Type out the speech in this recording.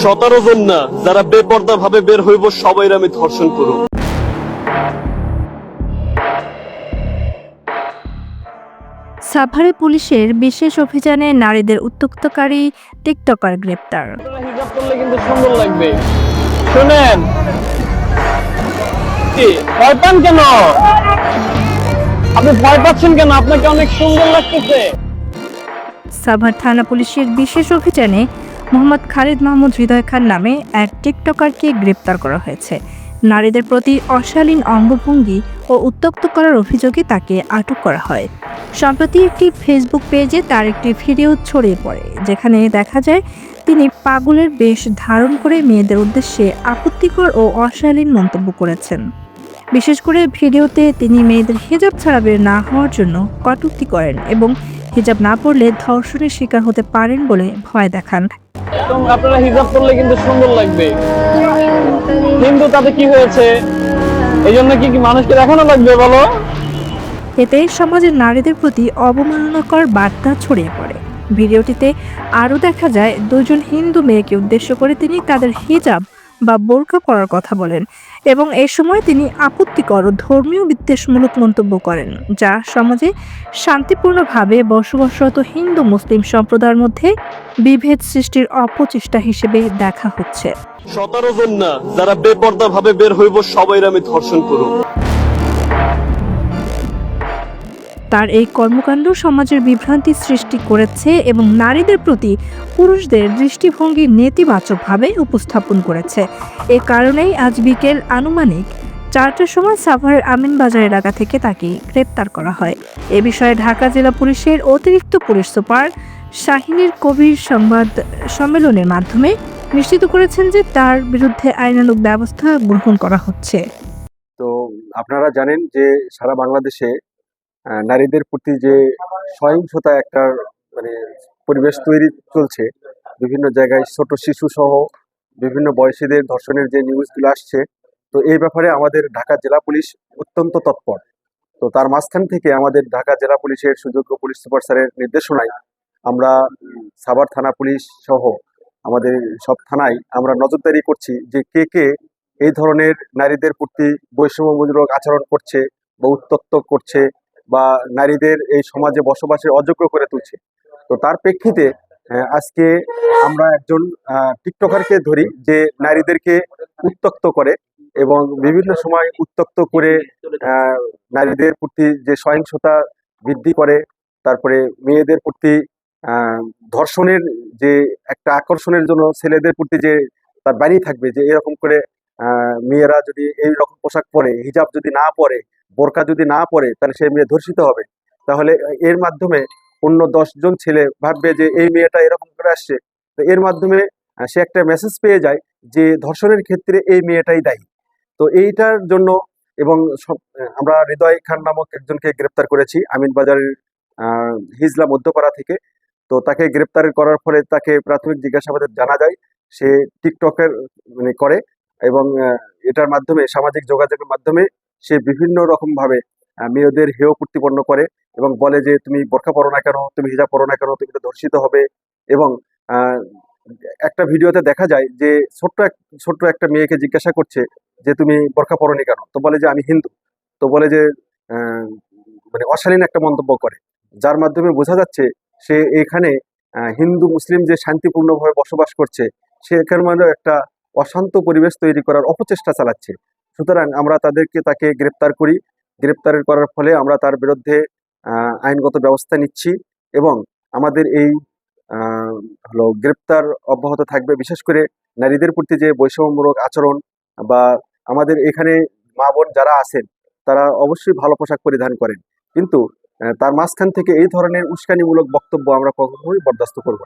17 জন না, যারা বেপর্দা ভাবে বের হইব সবাই আমি ধর্ষণ করব। সাভারে পুলিশের বিশেষ অভিযানে নারীদের উত্ত্যক্তকারী টিকটকার গ্রেপ্তার। হিজাব করলে কিন্তু সুন্দর লাগবে। শুনেন, কি ভয় পান কেন? আপনি ভয় পাচ্ছেন কেন? আপনাকে অনেক সুন্দর লাগতেছে। সাভার থানা পুলিশের বিশেষ অভিযানে মোহাম্মদ খালিদ মাহমুদ হৃদয় খান নামে এক টিকটকারকে গ্রেপ্তার করা হয়েছে। নারীদের প্রতি অশালীন অঙ্গভঙ্গি ও উত্ত্যক্ত করার অভিযোগে তাকে আটক করা হয়। সম্প্রতি একটি ফেসবুক পেজে তার একটি ভিডিও ছড়িয়ে পড়ে, যেখানে দেখা যায় তিনি পাগলের বেশ ধারণ করে মেয়েদের উদ্দেশ্যে আপত্তিকর ও অশালীন মন্তব্য করেছেন। বিশেষ করে ভিডিওতে তিনি মেয়েদের হিজাব ছাড়া বের না হওয়ার জন্য কটূক্তি করেন এবং হিজাব না পরলে ধর্ষণের শিকার হতে পারেন বলে ভয় দেখান। আপনারা হিজাব করলে কিন্তু সুন্দর লাগবে, কিন্তু তাতে কি হয়েছে? এই জন্য কি মানুষকে দেখানো লাগবে বলো? এতে সমাজের নারীদের প্রতি অবমাননাকর বার্তা ছড়িয়ে পড়ে। ভিডিওটিতে আরও দেখা যায় দুজন হিন্দু মেয়েকে উদ্দেশ্য করে তিনি তাদের হিজাব বা বোরকা পরার কথা বলেন এবং এ সময় তিনি আপত্তিকর ও ধর্মীয় বিদ্বেষমূলক মন্তব্য করেন, যা সমাজে শান্তিপূর্ণভাবে বসবাসরত হিন্দু মুসলিম সম্প্রদায়ের মধ্যে বিভেদ সৃষ্টির অপচেষ্টা হিসেবে দেখা হচ্ছে। 17 জন না, যারা বেপর্দা ভাবে বের হইব সবাই আমি ধর্ষণ করব। তার এই কর্মকাণ্ড সমাজের বিভ্রান্তি সৃষ্টি করেছে এবং নারীদের প্রতি পুরুষদের দৃষ্টিভঙ্গি নেতিবাচকভাবে উপস্থাপন করেছে। এ কারণেই আজ বিকেল আনুমানিক 4টার সময় সাভারের আমিনবাজার এলাকা থেকে তাকে গ্রেপ্তার করা হয়। এ বিষয়ে ঢাকা জেলা পুলিশের অতিরিক্ত পুলিশ সুপার শাহিনুর কবির সংবাদ সম্মেলনের মাধ্যমে নিশ্চিত করেছেন যে তার বিরুদ্ধে আইনানুগ ব্যবস্থা গ্রহণ করা হচ্ছে। তো আপনারা জানেন যে সারা বাংলাদেশে নারীদের প্রতি যে সহিংসতা একটা মানে পরিবেশ তৈরি চলছে, বিভিন্ন জায়গায় ছোট শিশু সহ বিভিন্ন বয়সীদের ধর্ষণের যে নিউজগুলো আসছে, তো এই ব্যাপারে আমাদের ঢাকা জেলা পুলিশ অত্যন্ত তৎপর। তো তার মাঝখান থেকে আমাদের ঢাকা জেলা পুলিশের সুযোগ্য পুলিশ সুপার স্যারের নির্দেশনায় আমরা সাভার থানা পুলিশ সহ আমাদের সব থানায় আমরা নজরদারি করছি যে কে কে এই ধরনের নারীদের প্রতি বৈষম্যমূলক আচরণ করছে বা উত্ত্যক্ত করছে বা নারীদের এই সমাজে বসবাসের অযোগ্য করে তুলছে। তো তার প্রেক্ষিতে আজকে আমরা একজন টিকটকারকে ধরি যে নারীদেরকে উত্ত্যক্ত করে এবং বিভিন্ন সময় উত্ত্যক্ত করে নারীদের প্রতি যে সহিংসতা বৃদ্ধি করে, তারপরে মেয়েদের প্রতি ধর্ষণের যে একটা আকর্ষণের জন্য ছেলেদের প্রতি যে তার বাড়ি থাকবে যে এরকম করে মেয়েরা যদি এই রকম পোশাক পরে, হিজাব যদি না পরে, বোরকা যদি না পরে, তাহলে সেই মেয়ে ধর্ষিত হবে। তাহলে এর মাধ্যমে অন্য 10 জন ছেলে ভাববে যে এই মেয়েটা এরকম করে আসছে। তো এর মাধ্যমে সে একটা মেসেজ পেয়ে যায় যে ধর্ষণের ক্ষেত্রে এই মেয়েটাই দায়ী। তো এইটার জন্য এবং আমরা হৃদয় খান নামক একজনকে গ্রেপ্তার করেছি আমিনবাজারের হিজলা মধ্যপাড়া থেকে। তো তাকে গ্রেপ্তার করার ফলে তাকে প্রাথমিক জিজ্ঞাসাবাদে জানা যায় সে টিকটকের করে এবং এটার মাধ্যমে সামাজিক যোগাযোগের মাধ্যমে সে বিভিন্ন রকম ভাবে মেয়েদের হেয় প্রতিপন্ন করে এবং বলে যে তুমি বোরকা পরো না কেন, তুমি হিজাব পরো না কেন, তুমি তো ধর্ষিত হবে। এবং একটা ভিডিওতে দেখা যায় যে ছোট্ট একটা মেয়েকে জিজ্ঞাসা করছে যে তুমি বোরকা পরোনি কেন, তো বলে যে আমি হিন্দু। তো বলে যে অশালীন একটা মন্তব্য করে, যার মাধ্যমে বোঝা যাচ্ছে সে এখানে হিন্দু মুসলিম যে শান্তিপূর্ণভাবে বসবাস করছে সেখানে মানে একটা অশান্ত পরিবেশ তৈরি করার অপচেষ্টা চালাচ্ছে। সুতরাং আমরা তাকে গ্রেপ্তার করি। গ্রেপ্তার করার ফলে আমরা তার বিরুদ্ধে আইনগত ব্যবস্থা নিচ্ছি এবং আমাদের এই গ্রেপ্তার অব্যাহত থাকবে। বিশেষ করে নারীদের প্রতি যে বৈষম্যমূলক আচরণ বা আমাদের এখানে মা বোন যারা আছেন তারা অবশ্যই ভালো পোশাক পরিধান করেন, কিন্তু তার মাঝখান থেকে এই ধরনের উস্কানিমূলক বক্তব্য আমরা কখনোই বরদাস্ত করব না।